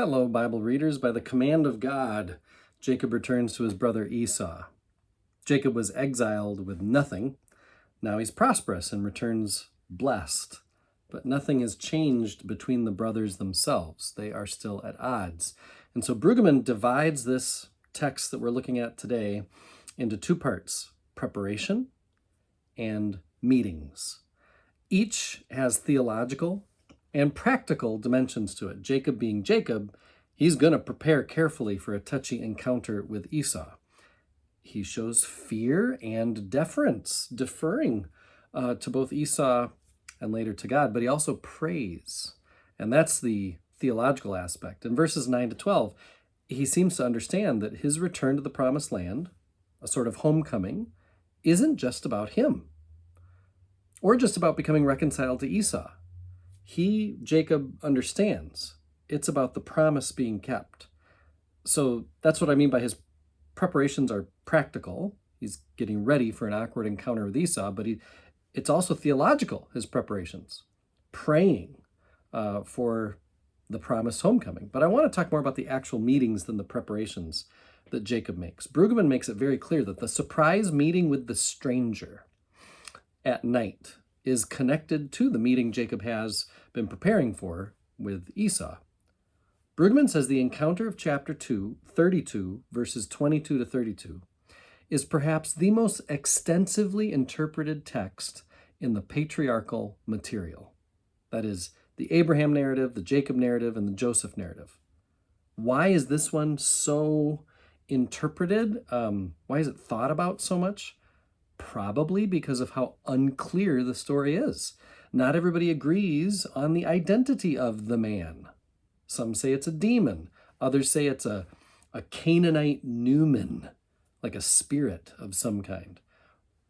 Hello, Bible readers. By the command of God, Jacob returns to his brother Esau. Jacob was exiled with nothing. Now he's prosperous and returns blessed. But nothing has changed between the brothers themselves. They are still at odds. And so Brueggemann divides this text that we're looking at today into two parts: preparation and meetings. Each has theological and practical dimensions to it. Jacob being Jacob, he's going to prepare carefully for a touchy encounter with Esau. He shows fear and deference, deferring to both Esau and later to God, but he also prays. And that's the theological aspect. In verses 9 to 12, he seems to understand that his return to the promised land, a sort of homecoming, isn't just about him or just about becoming reconciled to Esau. He, Jacob, understands it's about the promise being kept. So that's what I mean by his preparations are practical. He's getting ready for an awkward encounter with Esau, but it's also theological, his preparations, praying for the promised homecoming. But I want to talk more about the actual meetings than the preparations that Jacob makes. Brueggemann makes it very clear that the surprise meeting with the stranger at night is connected to the meeting Jacob has been preparing for with Esau. Brueggemann says the encounter of chapter 32, verses 22 to 32, is perhaps the most extensively interpreted text in the patriarchal material. That is, the Abraham narrative, the Jacob narrative, and the Joseph narrative. Why is this one so interpreted? Why is it thought about so much? Probably because of how unclear the story is. Not everybody agrees on the identity of the man. Some say it's a demon. Others say it's a Canaanite Numen, like a spirit of some kind.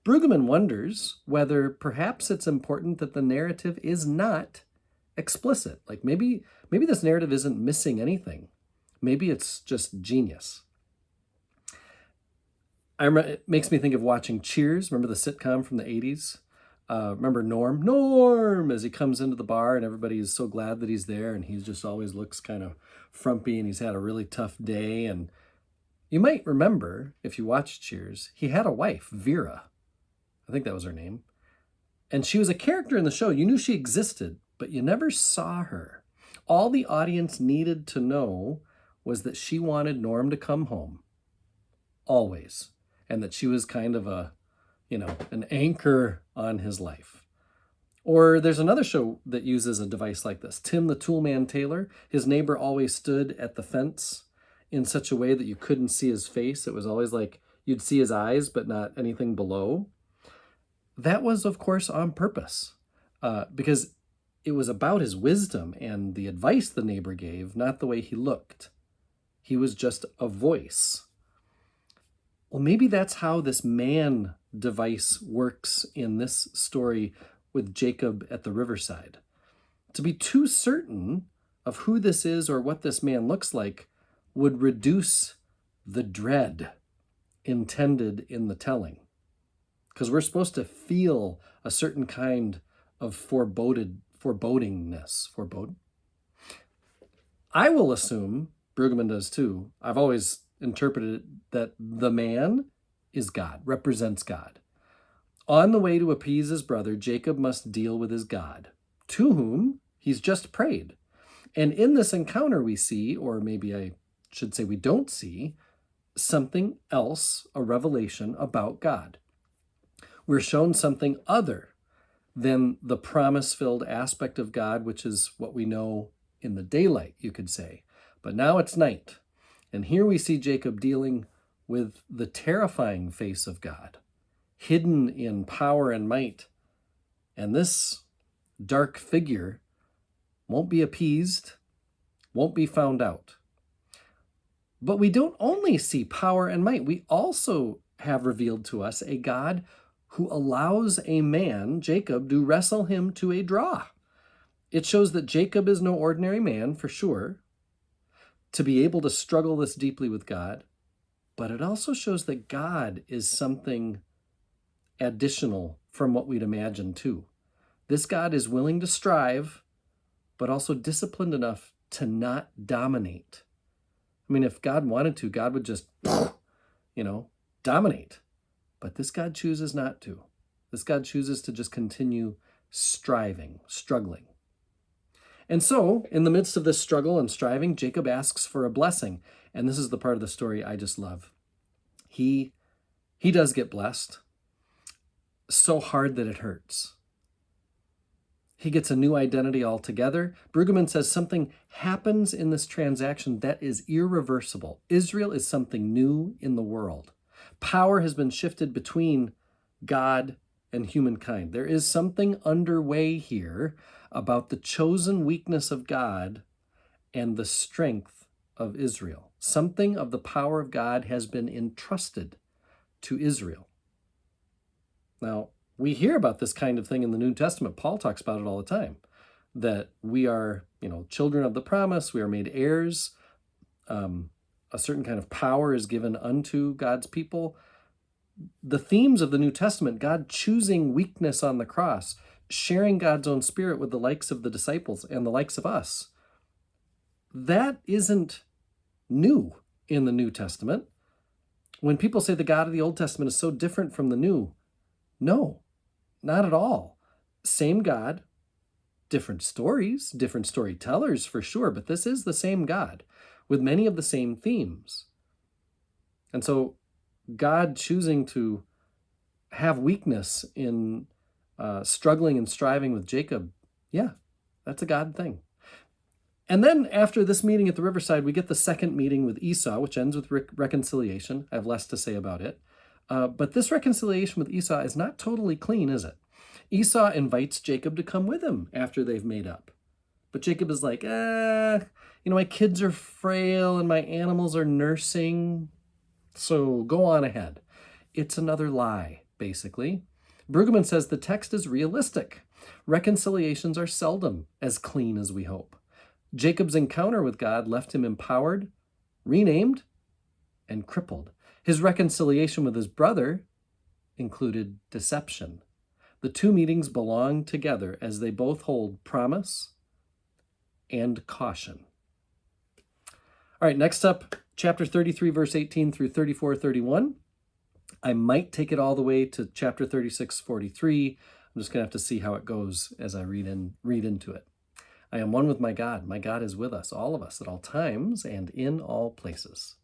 Brueggemann wonders whether perhaps it's important that the narrative is not explicit. Like maybe this narrative isn't missing anything. Maybe it's just genius. It makes me think of watching Cheers. Remember the sitcom from the 80s? Remember Norm, as he comes into the bar and everybody is so glad that he's there, and he just always looks kind of frumpy and he's had a really tough day. And you might remember, if you watched Cheers, he had a wife, Vera. I think that was her name. And she was a character in the show. You knew she existed, but you never saw her. All the audience needed to know was that she wanted Norm to come home. Always. And that she was kind of an anchor on his life. Or there's another show that uses a device like this. Tim the Toolman Taylor, his neighbor always stood at the fence in such a way that you couldn't see his face. It was always like you'd see his eyes, but not anything below. That was, of course, on purpose, because it was about his wisdom and the advice the neighbor gave, not the way he looked. He was just a voice. Well, maybe that's how this man device works in this story with Jacob at the riverside. To be too certain of who this is or what this man looks like would reduce the dread intended in the telling. Because we're supposed to feel a certain kind of forebodingness. I will assume, Brueggemann does too, I've always interpreted it that the man is God, represents God. On the way to appease his brother, Jacob must deal with his God, to whom he's just prayed. And in this encounter we see, or maybe I should say we don't see, something else, a revelation about God. We're shown something other than the promise-filled aspect of God, which is what we know in the daylight, you could say. But now it's night. And here we see Jacob dealing with the terrifying face of God, hidden in power and might. And this dark figure won't be appeased, won't be found out. But we don't only see power and might. We also have revealed to us a God who allows a man, Jacob, to wrestle him to a draw. It shows that Jacob is no ordinary man, for sure, to be able to struggle this deeply with God, but it also shows that God is something additional from what we'd imagine too. This God is willing to strive, but also disciplined enough to not dominate. I mean, if God wanted to, God would just, dominate. But this God chooses not to. This God chooses to just continue striving, struggling. And so, in the midst of this struggle and striving, Jacob asks for a blessing. And this is the part of the story I just love. He does get blessed so hard that it hurts. He gets a new identity altogether. Brueggemann says something happens in this transaction that is irreversible. Israel is something new in the world. Power has been shifted between God and humankind. There is something underway here about the chosen weakness of God and the strength of Israel. Something of the power of God has been entrusted to Israel. Now, we hear about this kind of thing in the New Testament. Paul talks about it all the time, that we are, children of the promise. We are made heirs. A certain kind of power is given unto God's people. The themes of the New Testament, God choosing weakness on the cross, sharing God's own spirit with the likes of the disciples and the likes of us, that isn't new in the New Testament. When people say the God of the Old Testament is so different from the New, no, not at all. Same God, different stories, different storytellers for sure, but this is the same God with many of the same themes. And so God choosing to have weakness in struggling and striving with Jacob, yeah, that's a God thing. And then after this meeting at the riverside, we get the second meeting with Esau, which ends with reconciliation. I have less to say about it. But this reconciliation with Esau is not totally clean, is it? Esau invites Jacob to come with him after they've made up. But Jacob is like, my kids are frail and my animals are nursing, so go on ahead. It's another lie, basically. Brueggemann says the text is realistic. Reconciliations are seldom as clean as we hope. Jacob's encounter with God left him empowered, renamed, and crippled. His reconciliation with his brother included deception. The two meetings belong together as they both hold promise and caution. All right, next up, chapter 33, verse 18 through 34, 31. I might take it all the way to chapter 36, 43. I'm just going to have to see how it goes as I read into it. I am one with my God. My God is with us, all of us, at all times and in all places.